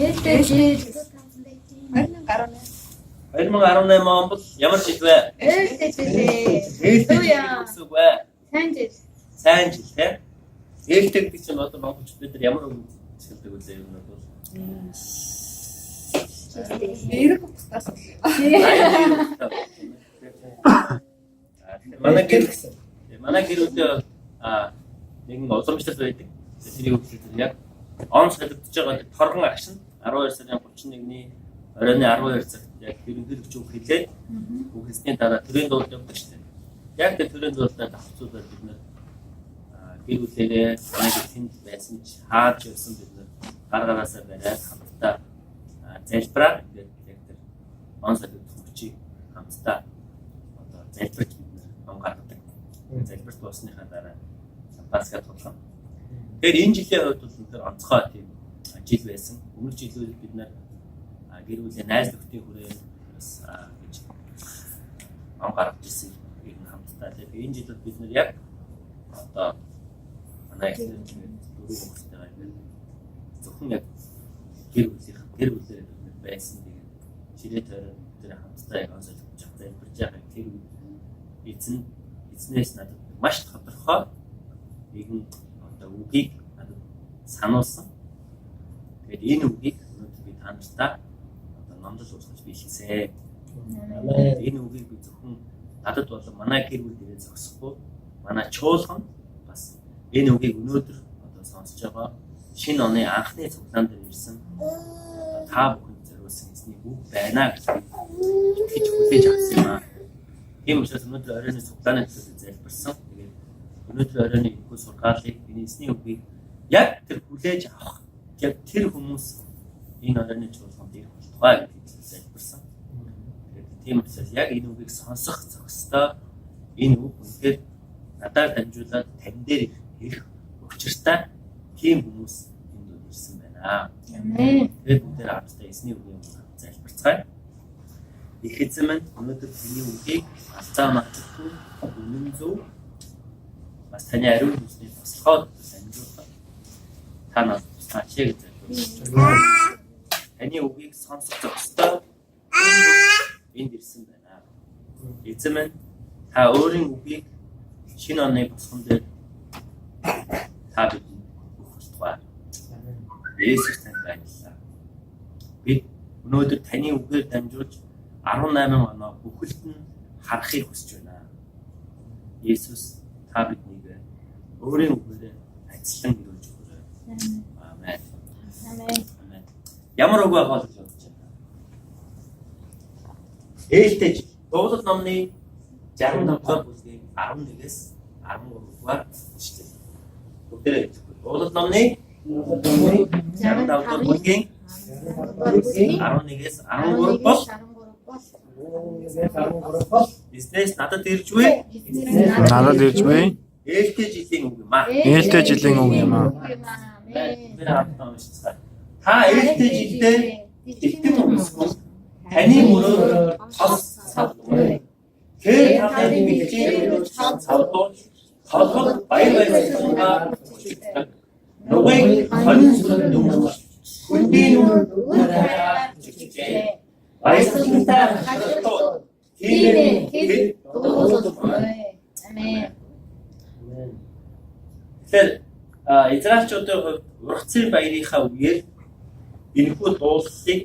ээлтэй жил 2018 он бол ямар жил вэ? ээлтэй жилээ. Ээлтэй жил гэсэн үг вэ? Сайн жил. Сайн жил тийм. Ээлтэй гэдэг чинь одоо монголчууд бид нар ямар үг хэлдэг вэ юм бол? Эрэг утгаас. Манай гэрүүдэд нэгэн уламжлал байдаг. Тэрийг хэлсэн яг он солигдож байгаа торгон агш нь 12 сарын 31-ний оройн 12 цагт яг ерөнхийлөгч үг хэлээд үг хэлсний дараа төрийн дуулалт явуулдаг шүү дээ. Яг тэр төрийн дуулалтад авцуулаад бид нэр гэрүүлээрээ нэг тэнд байсан ч хаач явсан бид нэр гар гараасаа бариад хамтдаа залбираа яг тэр он солигдох хүчийг хамтдаа одоо залбирч бид нэр он гаргадаг. Залбирт болсныхаа дараа Пасха тулгам. Тэгэхээр энэ жилийн хувьд бол тэр онцгой тийм жил байсан. Өмнөх жилүүд бид нэр гэр бүлийн найз нөхдийн хүрээ бас гэж он гаргаж ирсэн юм хамтдаа. Тэгэхээр энэ жилд бид нэр яг одоо манай дөрөв хүмүүстэйгээ ингээд зөвхөн яг гэр бүлээр бид байсан. Тэгээд ширээ тойрон тэр хамтдаа яг онцгой залбирж байгаа тэр эзнээс надад маш тодорхой нэгэн одоо үгийг надад сануулсан. Тэгээд энэ үгийг өнөөдөр би танартай одоо номдол уусгаж би хэлсэ. Энэ үгийг би зөвхөн надад болон манай гэр бүл дээрээ зогсохгүй манай чуулган бас энэ үгийг өнөөдөр одоо сонсож байгаа шинэ оны анхны цуглаан дээр ирсэн та бүхэнд зориулсан эзний үг байна гэж итгэж хүлээж авсан юм аа. Тийм учраас өнөөдөр оройн цуглааны төлөө залбирсан. Тэгээд өнөөдөр оройн энэхүү сургаалыг энэ эзний үгийг яг тэр хүлээж авах яг тэр хүмүүс энэ оройн чуулганд ирэх болтугай гэж залбирсан. Тэгээд тийм учраас яг энэ үгийг сонсох зохистой энэ үг үнэхээр надад дамжуулаад тань дээр ирэх учиртай тийм хүмүүс энд ирсэн байна. Амен. Тэгээд бүгд хамтдаа эзний үгийг залбирцгаая. Их эзэн минь өнөөдөр таны үгийг алдаа мартахгүй үнэн зөв бас таны ариун хүчний туслахад амжуулах та нас тачиг залбирч таны үгийг сонсох зохистой энд ирсэн байна. Эзэн минь та өөрийн үгийг шинэ оны босгон дээр та бидэнд өгөх тугай. Есүс танд баярлалаа. Бид өнөөдөр таны үгээр дамжуулж 18 оноо бүхэлд нь харахыг хүсэж байна. Есүс та биднийг өөрийн үгээр ажиллан ирүүлж өгөөрэй. Амен. Амен. Ямар үг байгаа гэж бодож байна? Ээлтэй жил. Дуулал номны 65 дугаар бүлгийн 11-ээс 13 дугаар ишлэл. Бүгдээрээ дуулал номны 65 дугаар бүлгийн 11-ээс 13 бол бизнес надад ирж вэ? Надад ирж вэ? Ээлтэй жилийн үг юм аа. Ээлтэй жилийн үг юм аа. Та ээлтэй жилдээ итгэн өмсгөө таны мөрөөр тос савдгүй. Тэр таны бэлчээр савдгүй. Толгод баяр баясгалангаар нүгэй хонь сүрэн дүмж хүндийн үрээрээ чичээ. Баясгалантай хатуу тийм хэд дуулахгүй. Амен. Тэгэхээр израильчуудын хувьд ургацын баярынхаа үеэр энэхүү дуулалыг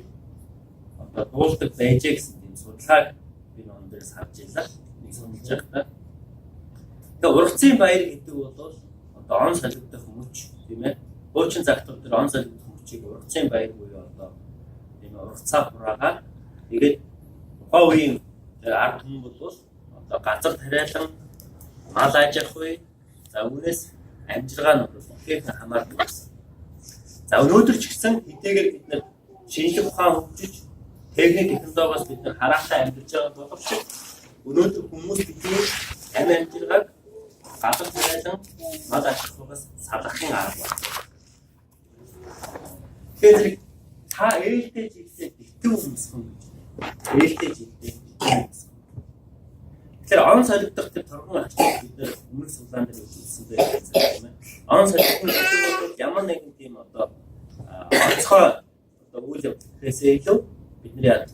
одоо дуулдаг байжээ гэсэн тийм судалгааг би номон дээрс харж илаа. Нэг сонирхож байхдаа. Тэгээ ургацын баяр гэдэг бол одоо он солигдох мөч тийм ээ. Хуучин загтал дээр он солигдох мөчийг ургацын баяр буюу одоо тийм ургацаа хураагаад тэгээд тухайн үеийн ард түмэн бол одоо газар тариалан мал аж ахуй үе за үүнээс амжиргаа нь бол ихэнх хамаардаг байсан. За өнөөдөр ч гэсэн хэдийгээр бид нэр шинжлэх ухаан хөгжиж техник технологиос бид нэр хараатай амьдарч байгаа боловч өнөөдөр хүмүүс бидний амь амжиргааг газар тариалан мал аж ахуйгаас салгахын арга байна. Тэгэхээр та ээлтэй жилдээ итгэв өмсгөн гэж. Ээлтэй жилдээ тэгэхээр он солигдох тэр торгон ачаал бид нэр өмнөх суглаан дээр үзсэн байсан юм. Он солигдох гэдэг бол ямар нэгэн тийм одоо онцгой одоо одоо үйл явдлаасээ илүү бидний яд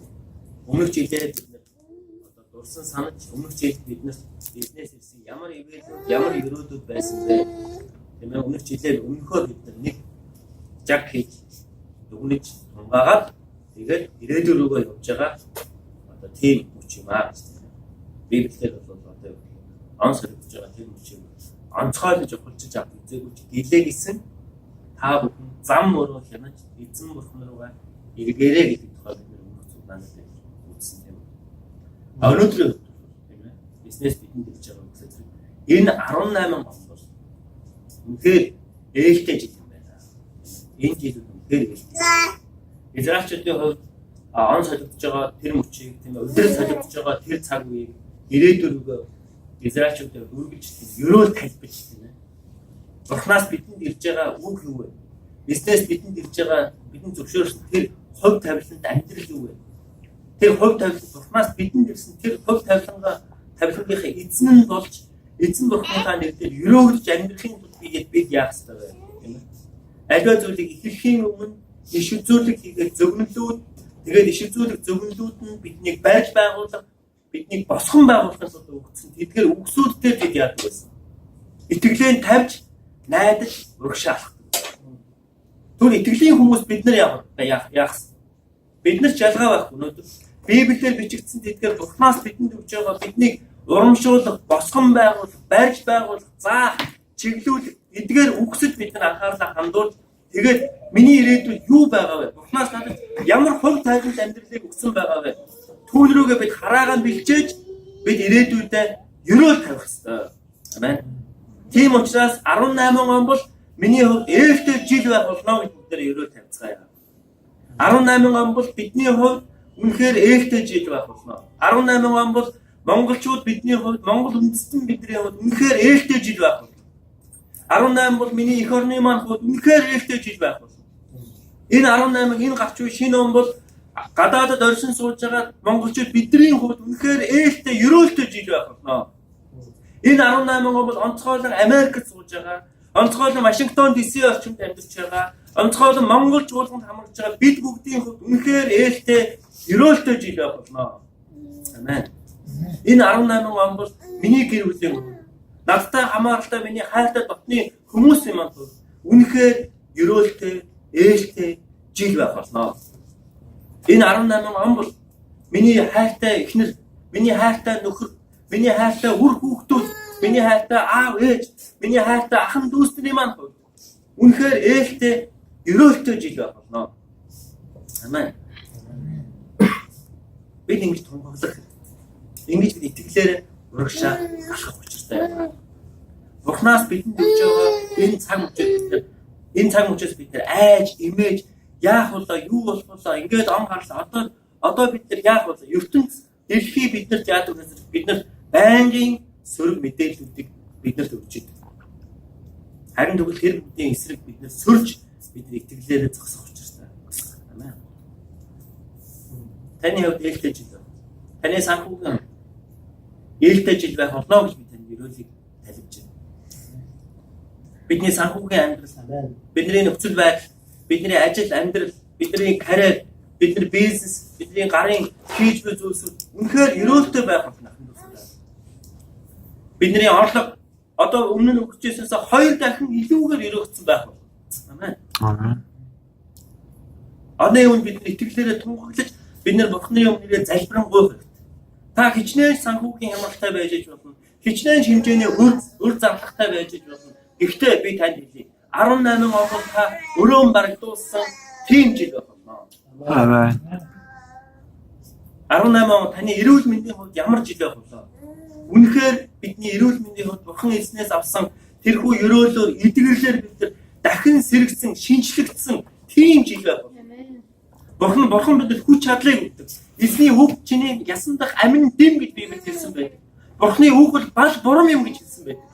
өмнөх жилээр бид нэр одоо дурсан санаж өмнөх жилд биднээс ирсэн ямар ивэлүүд ямар өрөөдүүд байсан бэ? Тийм ээ өмнөх жилээр өмнөхөө бид нэг жаг хийж дүгнэж тунгаагаад тэгээд ирээдүйн рүүгээ явж байгаа одоо тийм хүч юм аа. Библиэлд бол одоо онц хэрэгж байгаа тийм хүч юм. Онцгойлж ухалж авах үзээгүй гэлээ гисэн та бүхэн зам өрөө хянаж эзэн бурхан руугаа эргээрээ гэдэг тухай бид өмнөх зүгтанд үзсэн тийм. Өнөөдөр тийм ээ бизнес бидэнд хэлж байгаа үгсээс энэ 18 он бол үнэхээр ээлтэй жил юм байна. Энэ жил үнэхээр ээлтэй. Израильчүүдийн хувьд он солигдож байгаа тэр мөчийг тийм ээ өдөр солигдож байгаа тэр цаг үеийг ирээдүйрөө израильчуудад үргэлж ерөөл тайлбарч тийм ээ. Бурханаас бидэнд ирж байгаа үг юу вэ? Бизнес бидэнд ирж байгаа бидний зөвшөөрсөн тэр хувь тавиланд амьдрал юу вэ? Тэр хувь тавилан Бурханаас бидэнд ирсэн тэр хувь тавилангийнхаа эзэн нь болж эзэн Бурханыхаа нэрээр ерөөлж амьдрахын тулд бид яах ёстой вэ? Тийм ээ. Аливаа зүйлийг ихэхийн өмнө иш үзүүлэг хийгээд зөвгнөлүүд тэгээд иш үзүүлэг зөвгнөлүүд нь биднийг барьж байгуулах биднийг босгон байгуулахын тулд өгсөн. Тэдгээр үгсүүдтэй бид яадаг байсан. Итгэлээ тавьж найдаж урагшаалах. Түр итгэлийн хүмүүс бид нар яах. Бид нар жалгаа байх өнөөдөр. Библиэлд бичигдсэн тэдгээр Бурханаас бидэнд өгж байгаа биднийг урамшуулах, босгон байгуулах, барьж байгуулах, заах, чиглүүлэх эдгээр үгсэд бид нар анхаарлаа хандуулж тэгээд миний ирээдүйд юу байгаа вэ? Бурханаас надад ямар хувь тайлбарт амьдралыг өгсөн байгаа вэ? Түүн рүүгээ бид хараагаа бэлчээж бид ирээдүйдээ ерөөл тавих ёстой. Амен. Тийм учраас 18 он бол миний хувьд ээлтэй жил байх болно гэж бид нэр ерөөл тавьцгаая. 18 он бол бидний хувьд үнэхээр ээлтэй жил байх болно. 18 он бол монголчууд бидний хувьд монгол үндэстэн бидний хувьд үнэхээр ээлтэй жил байх болно. 18 бол миний эх орны маань хувьд үнэхээр ээлтэй жил байх болно. Энэ 18 энэ гарч буй шинэ он бол гадаадд оршин сууж байгаа монголчууд бидний хувьд үнэхээр ээлтэй ерөөлтэй жил байх болно. Энэ 18 он бол онцгойлон Америкт сууж байгаа, онцгойлон Вашингтон DC орчимд амьдарч байгаа, онцгойлон Монгол чуулганд хамраж байгаа бид бүгдийн хувьд үнэхээр ээлтэй ерөөлтэй жил байх болно. Амен. Энэ 18 он бол миний гэр бүлийн надтай хамааралтай миний хайртай дотны хүмүүсийн маань үнэхээр ерөөлтэй, ээлтэй жил байх болно. Энэ 18 он бол миний хайртай эхнэр, миний хайртай нөхөр, миний хайртай үр хүүхдүүд, миний хайртай аав ээж, миний хайртай ахын дүүсний маань үнэхээр ээлтэй, ерөөлтэй жил байх болно. Амен. Бид ингэж тунгаглах, ингэж бид итгэлээр урагшаа алхах учиртай байна. Бурханаас бидэнд өгж байгаа энэ цаг мөчөөс бид нар айж, имэж яах вэ? Юу болох вэ? Ингээд он гарлаа. Одоо бид нар яах вэ? ертөнц дэлхий биднэрт яадаг вэ? Бид нар байнгын сөрөг мэдээллүүдийг биднэрт өгч идэв. Харин тэгвэл тэр бүдийн эсрэг бид нар сөрж бидний итгэлээрээ зогсох учиртай. Амен. Таны хувьд ээлтэй жил байна. Таны санхүүгийн ээлтэй жил байх болно гэж би танд ерөөлийг талж байна. Бидний санхүүгийн амьдрал, бидний нөхцөл байдал, бидний ажил, амьдрал, бидний карьер, бидний бизнес, бидний гарын хийж буй зүйлсүүд үнэхээр ерөөлтэй байх болно. Бидний орлого одоо өмнө нь өгчээсээс 2 дахин илүүгээр өрөөгдсөн байх болно. Амен. Амен. Оны өмнө бидний итгэлээрээ тунгаглаж бид нар Бурхны өмнөрөө залбирanгуй хэрэгтэй. Та хичнээн санхүүгийн хямралтай байж болно. Хичнээн хэмжээний үр зарлагтай байж болно. Гэхдээ би танд хэлье. 18 он бол та өрөөн барагдуулсан тийм жил болно. Амен. 18 он таны эрүүл мэндийн хувьд ямар жил байх вэ? Үнэхээр бидний эрүүл мэндийн хувьд Бурхан эзнээс авсан тэрхүү ерөөлөөр эдгэрлэр бид нар дахин сэргсэн, шинжлэгдсэн тийм жил байх болно. Бурхан бидэнд хүч чадлыг өгдөг. Эзний үг чиний ясан дах амин дэм гэж Библиэд хэлсэн байдаг. Бурханы үг бол бал бурам юм гэж хэлсэн байдаг.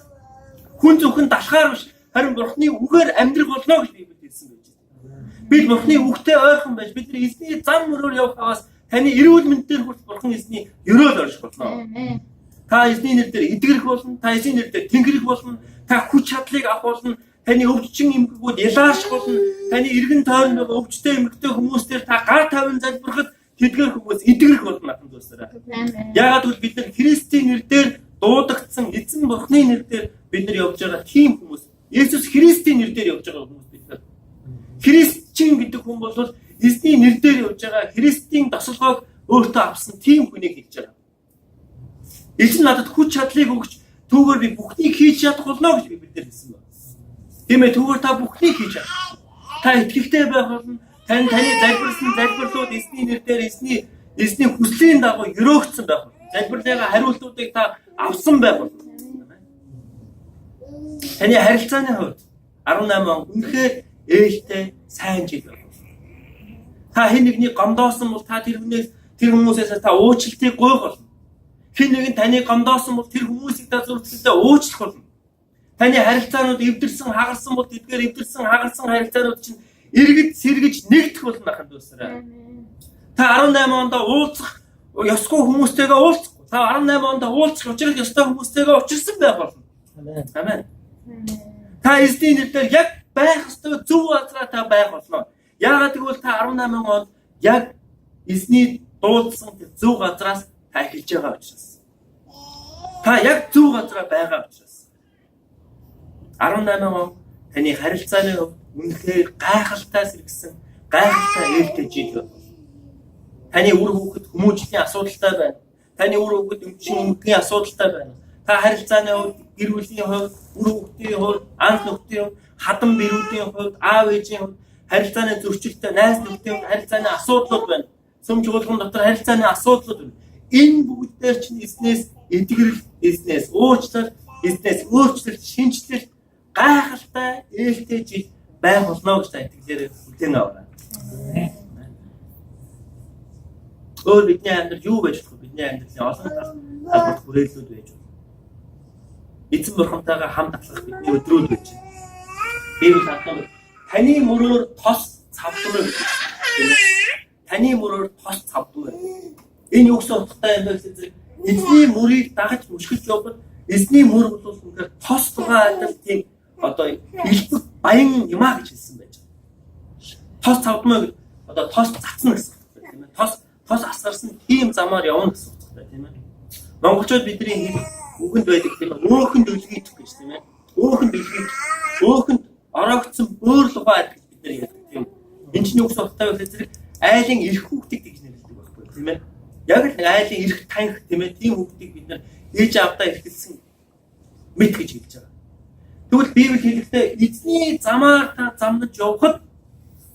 Хүн зөвхөн далхаар биш, харин Бурханы үгээр амьдрах болно гэж Библиэд хэлсэн байж байна. Бид Бурханы үгтэй ойрхон байж бидний эзний зам мөрөөр явахаас таны эрүүл мэндээр хүртэл Бурхан эзний ерөөл орших болно. Та эзний нэрээр эдгэрэх болно, та эзний нэрээр тэнгэрэх болно, та хүч чадлыг авах болно, таны өвчин эмгэгүүд ялаарч болно. Таны эргэн тойронд байгаа өвчтэй эмгэгтэй хүмүүстээр та гар тавин залбирахад тэдгээр хүмүүс эдгэрэх болно ахын дүүсээрээ. Яагаад гэвэл бид нар Христийн нэрээр дуудагдсан эзэн Бурхны нэрээр бид нар явж байгаа тийм хүмүүс. Есүс Христийн нэрээр явж байгаа хүмүүс бид нар. Христчин гэдэг хүн бол эзний нэрээр явж байгаа Христийн тосолгоог өөртөө авсан тийм хүнийг хэлж байгаа. Эзэн надад хүч чадлыг өгч түүгээр би бүхнийг хийж чадах болно гэж бид нар хэлсэн байна. Тийм ээ, түүгээр та бүхнийг хийж чадах. Та итгэлтэй байх болно. Таны залбирсан залбирлууд эзний нэрээр эзний хүслийн дагуу өрөөгдсөн байх болно. Залбирлын хариултуудыг та авсан байх болно. Таны харилцааны хувьд 18 он үнэхээр ээлтэй сайн жил байна. Та хэн нэгний гомдоосон бол та тэр хүмүүсээс та уучлалтыг гуйх болно. Хэн нэгэн таны гомдоосон бол тэр хүмүүсийг та зүрхсэлдээ уучлах болно. Таны харилцаанууд эвдэрсэн хагарсан бол тэдгээр эвдэрсэн хагарсан харилцаанууд чинь эргэж сэргэж нэгдэх болно ахын дүүсрээ. Та 18 онд уулзах ёсгүй хүмүүстэйгээ уулзахгүй. Та 18 онд уулзах учрах ёстой хүмүүстэйгээ уулзсан байх болно. Амен. Та эзний нэрээр яг байх ёстой зөв газараа та байх болно. Яагаад гэвэл та 18 онд яг эзний дуудсан тэр зөв газраас та эхэлж байгаа учраас. Та яг зөв газараа байгаа учраас. 18 он таны харилцааны үнэхээр гайхалтай сэргсэн гайхалтай ээлтэй жил байна. Таны үр хүүхэд хүмүүжлийн асуудалтай байна. Таны үр хүүхэд эмчийн асуудалтай байна. Та харилцааны хувьд, гэр бүлийн хувьд, үр хүүхдийн хувьд, анх нөхдийн хувьд, хадам бэрүүдийн хувьд, аав ээжийн хувьд харилцааны зөрчилтэй, найз нөхдийн хувьд харилцааны асуудлууд байна. Сүм чуулган дотор харилцааны асуудлууд байна. Энэ бүгдээр чинь эзнээс эдгэрэл, эзнээс уучлал, эзнээс өөрчлөлт, шинжлэлт гайхалтай ээлтэй жил байх болно гэж та итгэлээр хүлээн аваа. Өөр бидний амьдрал юу байж болох вэ? Бидний амьдралын олон талбарт хүрээллүүд байж болно. Эзэн бурхантайгаа хамт алхах бидний өдрүүд байж байна. Библи хатсан таны мөрөөр тос цавдмаар гэж байна. Таны мөрөөр тос цавдмаар. Энэ юу гэсэн утгатай юм бэ гэхээр эзний мөрийг дагаж мөшгөж явбал эзний мөр бол үнэхээр тос тугай адил тийм одоо илбэг баян юмаа гэж хэлсэн байж байна. Тос цавдмаа гэж одоо тос цацна гэсэн үг тийм ээ. Тос асгарсан тийм замаар явна гэсэн үг тийм ээ. Монголчууд бидний үгэнд байдаг тийм ээ. Өөхөнд үлгийдэх гэж тийм ээ. Өөхөнд ороогдсон бөөр лугаа гэж бид нар ярьдаг тийм. Энэ чинь юу гэсэн утгатай вэ гэхээр айлын эрх хүүхдийг гэж нэрлэдэг байхгүй тийм ээ. Яг л айлын эрх танх тийм ээ. Тийм хүүхдийг бид нар ээж авдаа эрхэлсэн мэд гэж хэлж байгаа. Тэгвэл Библи хэлэхдээ эзний замаар та замнаж явхад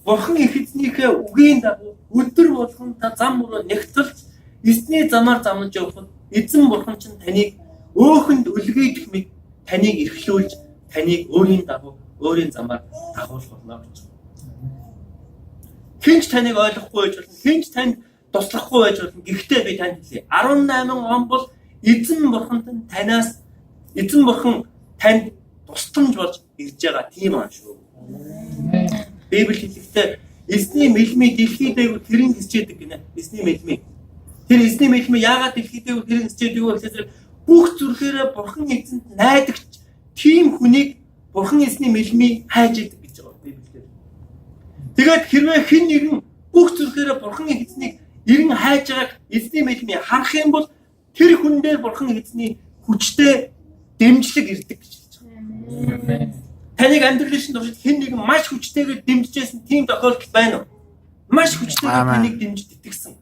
Бурхан их эзнийхээ үгийн дагуу өдөр болгон та зам мөрөө нэгтэлж эзний замаар замнаж явхад эзэн Бурхан чинь таныг өөхөнд үлгээх мэт таныг эрхлүүлж таныг өөрийн дагуу өөрийн замаар дагуулах болно гэж. Хинч таныг ойлгохгүй байж болно. Хинч танд туслахгүй байж болно. Гэхдээ би танд хэлье. 18 он бол эзэн Бурхан танд тусламж болж ирж байгаа тийм аа шүү. Библи хэлэхдээ эзний мэлмий дэлхий дээр тэрэн хисчээдэг гинэ. Эзний мэлмий. Тэр эзний мэлмий яагаад дэлхий дээр тэрэн хисчээдэг вэ гэхээр бүх зүрхээрээ Бурхан эзэнд найдагч тийм хүнийг Бурхан эзний мэлмий хайж идэг гэж байгаа Библиэр. Тэгээд хэрвээ хэн нэгэн бүх зүрхээрээ Бурхан эзнийг эрен хайж байгааг эзний мэлмий харах юм бол тэр хүн дээр Бурхан эзний хүчтэй дэмжлэг ирдэг гэж. Таныг амьдралын шинэ туршид хэн нэгэн маш хүчтэйгээр дэмжижсэн тийм тохиолдол байна уу? Маш хүчтэйгээр таныг дэмжиж итгэсэн.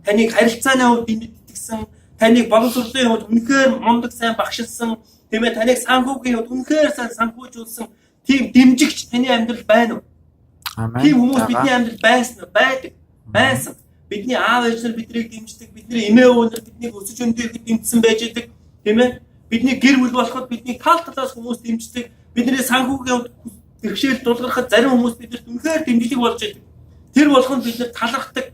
Таныг харилцааны хувьд дэмжиж итгэсэн, таныг боловсролын хувьд үнэхээр мундаг сайн багшилсан, тийм ээ таныг санхүүгийн хувьд үнэхээр сайн санхүүжүүлсэн тийм дэмжигч таны амьдрал байна уу? Тийм хүмүүс бидний амьдрал байсан уу? Байсан. Бидний аав ээж нар биднийг дэмждэг, бидний эмээ өвөө нар биднийг өсөж өндөөд дэмжсэн байж идэг, тийм ээ? Бидний гэр бүл болоход бидний тал талаас хүмүүс дэмждэг. Бидний санхүүгийн бэрхшээл дулгархад зарим хүмүүс бидэрт үнэхээр дэмжлэг болж идэг. Тэр болгонд бид нар талархдаг.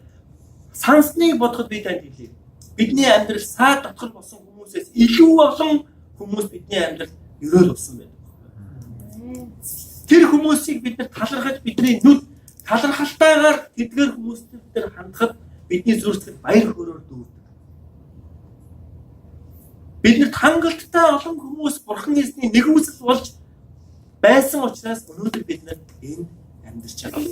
Сансныг бодоход би танд хэлье. Бидний амьдрал саад дотгор болсон хүмүүсээс илүү олон хүмүүс бидний амьдрал өрөөл болсон байдаг. Тэр хүмүүсийг бид нар талархаж бидний нүд талархалтайгаар тэдгээр хүмүүстэй хандахад бидний зүрхсэд баяр хөөрөөр дүүрдэг. Биднэрт хангалттай олон хүмүүс Бурхан эзний нэгүсэл болж байсан учраас өнөөдөр бид нар энд амьдарч байгаа.